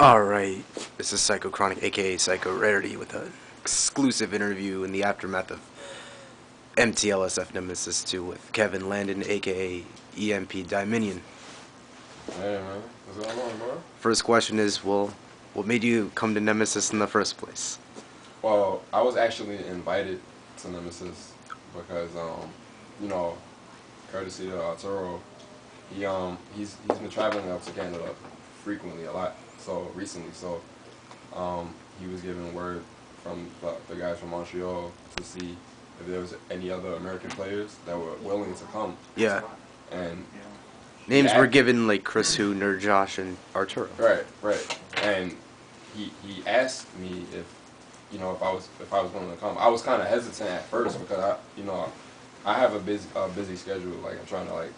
Alright, this is Psycho Chronic, aka Psycho Rarity, with an exclusive interview in the aftermath of MTLSF Nemesis 2 with Kevin Landon, aka EMP Dieminion. Hey man, what's going on, bro? First question is, well, what made you come to Nemesis in the first place? Well, I was actually invited to Nemesis because, courtesy of Arturo, he's been traveling up to Canada frequently, a lot. So recently, he was given word from the guys from Montreal to see if there was any other American players that were willing to come. Yeah. And names were given like Chris Hu, Nerd Josh, and Arturo. Right. And he asked me if I was willing to come. I was kind of hesitant at first because I have a busy schedule. Like I'm trying to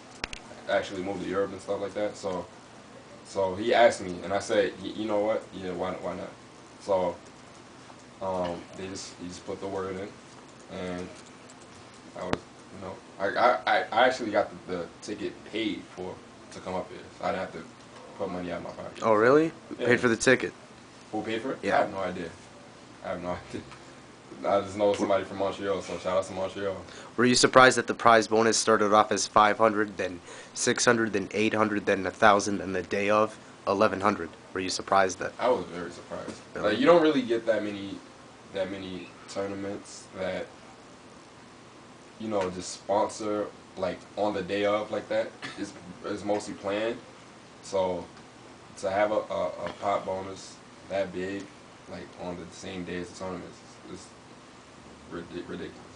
actually move to Europe and stuff like that. So he asked me, and I said, you know what? Yeah, why not? So he just put the word in, and I was, I actually got the ticket paid to come up here. So I didn't have to put money out of my pocket. Oh, really? Yeah. Paid for the ticket? Who paid for it? Yeah. I have no idea. I just know somebody from Montreal, so shout out to Montreal. Were you surprised that the prize bonus started off as 500, then 600, then 800, then 1,000, and the day of 1,100? Were you surprised that? I was very surprised. Really? Like you don't really get that many tournaments that just sponsor like on the day of like that. It's mostly planned. So to have a pot bonus that big like on the same day as the tournament is ridiculous.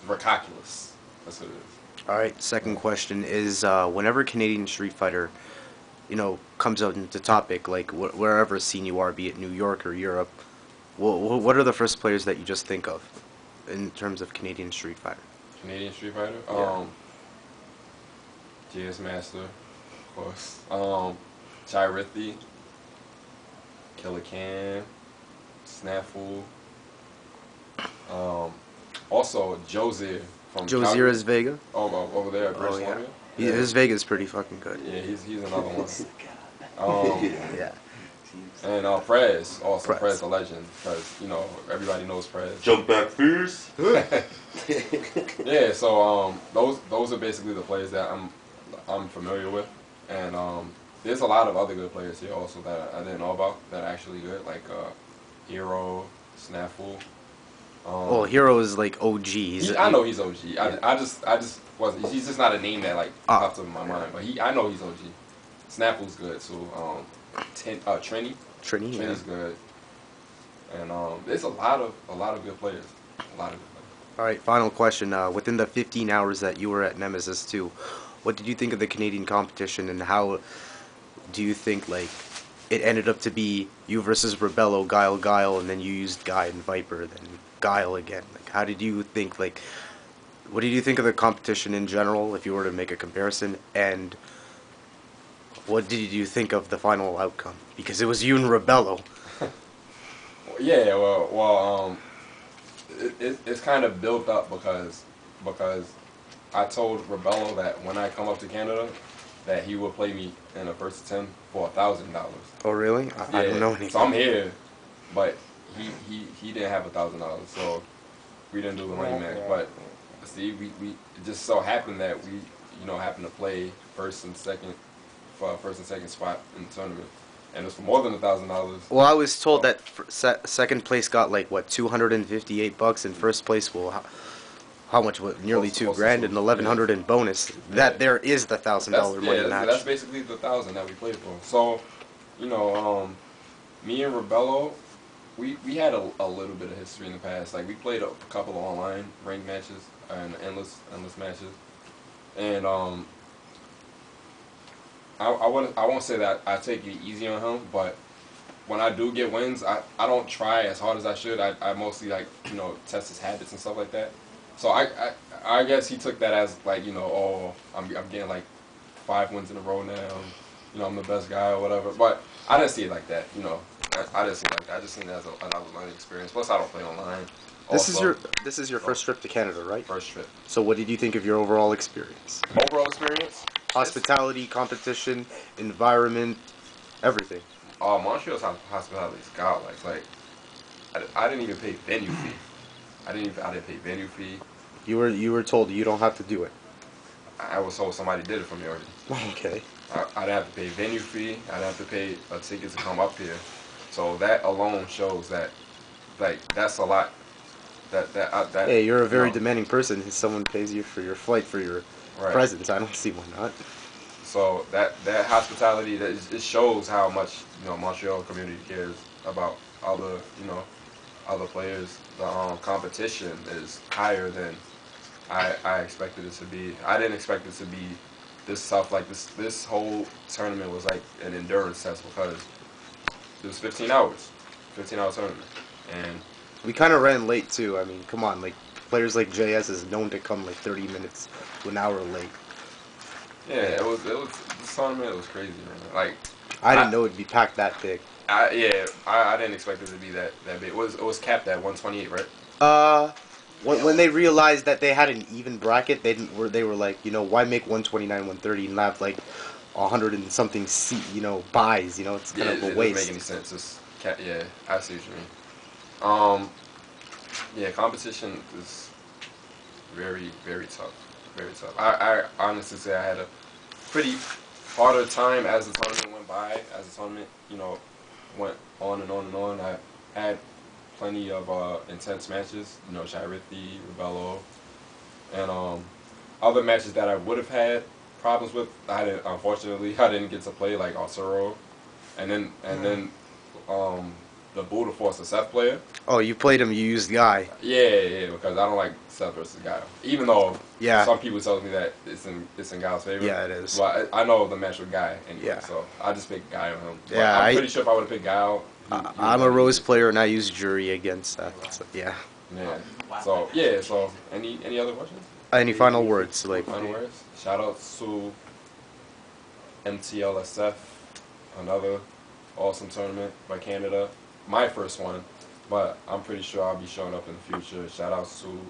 Ridiculous. That's what it is. Alright, second question is, whenever Canadian Street Fighter, comes out into topic, like wherever scene you are, be it New York or Europe, what are the first players that you just think of in terms of Canadian Street Fighter? Canadian Street Fighter? Yeah. JS Master, of course. Chirithi, Killer Cam, Snafu. Also Jozier from Jozier is Vega? over there at British Columbia. Yeah. His Vega's pretty fucking good. Yeah, he's another one. Yeah. And Prez, also Prez. Prez the legend, because everybody knows Prez. Jump back fierce. Yeah, so those are basically the players that I'm familiar with, and there's a lot of other good players here also that I didn't know about that are actually good, like Hero, Snafu. Well, Hero is like OG. I know he's OG. Yeah. I just wasn't. He's just not a name that popped up in my mind. But I know he's OG. Snafu's good too. Trini. Trini's good. And there's a lot of good players. All right, final question. Within the 15 hours that you were at Nemesis 2, what did you think of the Canadian competition, and how do you think it ended up to be you versus Rebello, Guile, and then you used Guy and Viper, then Guile again? How did you think, what did you think of the competition in general, if you were to make a comparison, and what did you think of the final outcome? Because it was you and Rebello. Yeah, well, it's kind of built up because I told Rebello that when I come up to Canada, that he would play me in a first attempt for $1,000. Oh, really? I don't know anything. So I'm here, but he didn't have $1,000, so we didn't do the money match. But see, we it just so happened that we happened to play first and second spot in the tournament, and it was for more than $1,000. Well, I was told that second place got $258, and first place how much? Nearly $2,000 and $1,100 in bonus. That there is the $1,000 money match. That's basically the $1,000 that we played for. So, me and Rebello, we had a little bit of history in the past. Like we played a couple of online ranked matches and endless matches, and I won't say that I take it easy on him, but when I do get wins, I don't try as hard as I should. I mostly test his habits and stuff like that. So I guess he took that as I'm getting 5 wins in a row now. I'm the best guy or whatever. But I didn't see it like that. I didn't see it like that. I just seen it as another learning experience. Plus, I don't play online. This is your first trip to Canada, right? First trip. So what did you think of your overall experience? Overall experience? Hospitality, competition, environment, everything. Montreal's hospitality is godlike. Like I didn't even pay venue fee. I didn't pay venue fee. You were told you don't have to do it. I was told somebody did it for me already. Okay. I didn't have to pay venue fee. I didn't have to pay a ticket to come up here. So that alone shows that, like, that's a lot. That Hey, you're a you very know, demanding person. If someone pays you for your flight for your right. presence, I don't see why not. So that hospitality, it shows how much Montreal community cares about other players. The competition is higher than I expected it to be. I didn't expect it to be this tough. Like this whole tournament was like an endurance test because it was 15 hours, 15-hour tournament, and We kind of ran late too. I mean, come on, like players like JS is known to come like 30 minutes to an hour late. yeah, it was this tournament. It was crazy, man. Like I didn't I, know it'd be packed that big. I didn't expect it to be that big. It was capped at 128, right? Uh, when they realized that they had an even bracket, they were like, why make 129, 130 and have like 100 and something seat, buys, it's Yeah, kind of a it doesn't make any waste. sense. Yeah, I see what you mean. Yeah, competition is very, very tough. Very tough. I honestly say I had a pretty harder time as the tournament went by, as the tournament, went on and on and on. I had plenty of intense matches, Sharithi, Rebello, and other matches that I would have had problems with. Unfortunately, I didn't get to play like Osuro, and then the Buddha Force, the Seth player. Oh, you played him, you used Guy. Yeah, because I don't like Seth versus Guile. Even though Yeah, some people tell me that it's in Guile's favor. yeah, it is. Well, I know the match with Guy anyway, Yeah. so I just picked Guy on him. But Yeah, I'm pretty sure if I would have picked Guile, I'm a Rose player and I use Jury against that. So, yeah. Yeah. So yeah. So any other questions? Any final words? Like, Final words. Shout out to MTLSF, another awesome tournament by Canada. My first one, but I'm pretty sure I'll be showing up in the future. Shout out to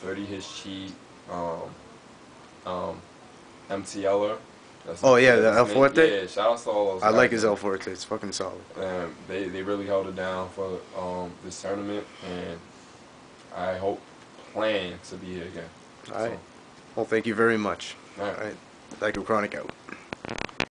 30 His Cheat, MTLer. oh yeah, That's the his El name. Forte. Yeah, shout out to all those I guys. like his El Forte. It's fucking solid. They really held it down for this tournament, and I hope plan to be here again. All right. Well, thank you very much. All right. All right. Thank you, Chronic out.